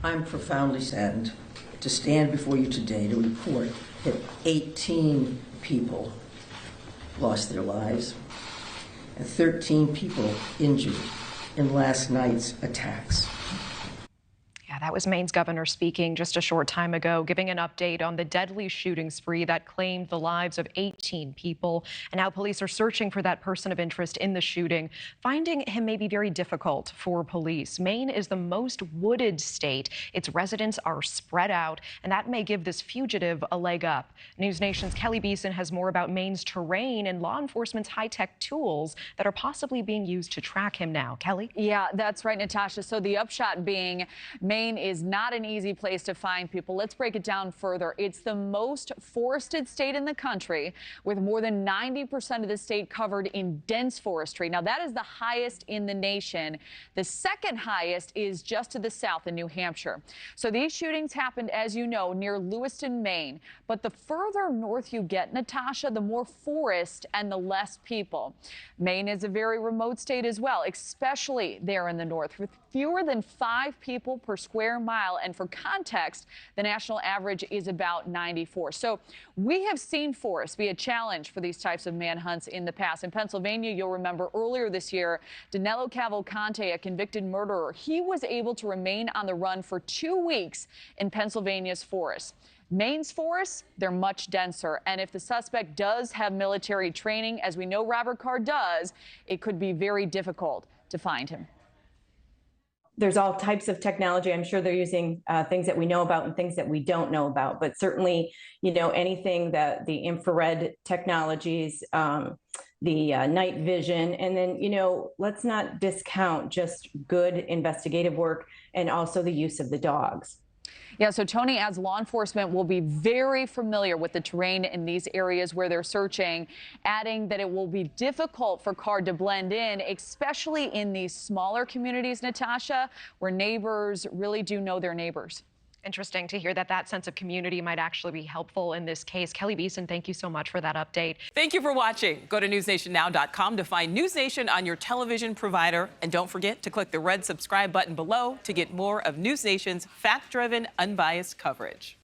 I'm profoundly saddened to stand before you today to report that 18 people lost their lives and 13 people injured in last night's attacks. Yeah, that was Maine's governor speaking just a short time ago, giving an update on the deadly shooting spree that claimed the lives of 18 people. And now police are searching for that person of interest in the shooting. Finding him may be very difficult for police. Maine is the most wooded state. Its residents are spread out, and that may give this fugitive a leg up. News Nation's Keleigh Beeson has more about Maine's terrain and law enforcement's high-tech tools that are possibly being used to track him now. Keleigh? Yeah, that's right, Natasha. So the upshot being Maine is not an easy place to find people. Let's break it down further. It's the most forested state in the country, with more than 90% of the state covered in dense forestry. Now, that is the highest in the nation. The second highest is just to the south in New Hampshire. So these shootings happened, as you know, near Lewiston, Maine. But the further north you get, Natasha, the more forest and the less people. Maine is a very remote state as well, especially there in the north, with fewer than 5 people per square mile. And for context, the national average is about 94. So we have seen forests be a challenge for these types of manhunts in the past. In Pennsylvania, you'll remember earlier this year, Danilo Cavalcante, a convicted murderer, he was able to remain on the run for 2 weeks in Pennsylvania's forests. Maine's forests, they're much denser. And if the suspect does have military training, as we know Robert Carr does, it could be very difficult to find him. There's all types of technology. I'm sure they're using things that we know about and things that we don't know about. But certainly, you know, anything that the infrared technologies, the night vision, and then, you know, let's not discount just good investigative work and also the use of the dogs. Yeah, so Tony adds law enforcement will be very familiar with the terrain in these areas where they're searching, adding that it will be difficult for Carr to blend in, especially in these smaller communities, Natasha, where neighbors really do know their neighbors. Interesting to hear that that sense of community might actually be helpful in this case. Keleigh Beeson, thank you so much for that update. Thank you for watching. Go to newsnationnow.com to find News Nation on your television provider. And don't forget to click the red subscribe button below to get more of News Nation's fact-driven, unbiased coverage.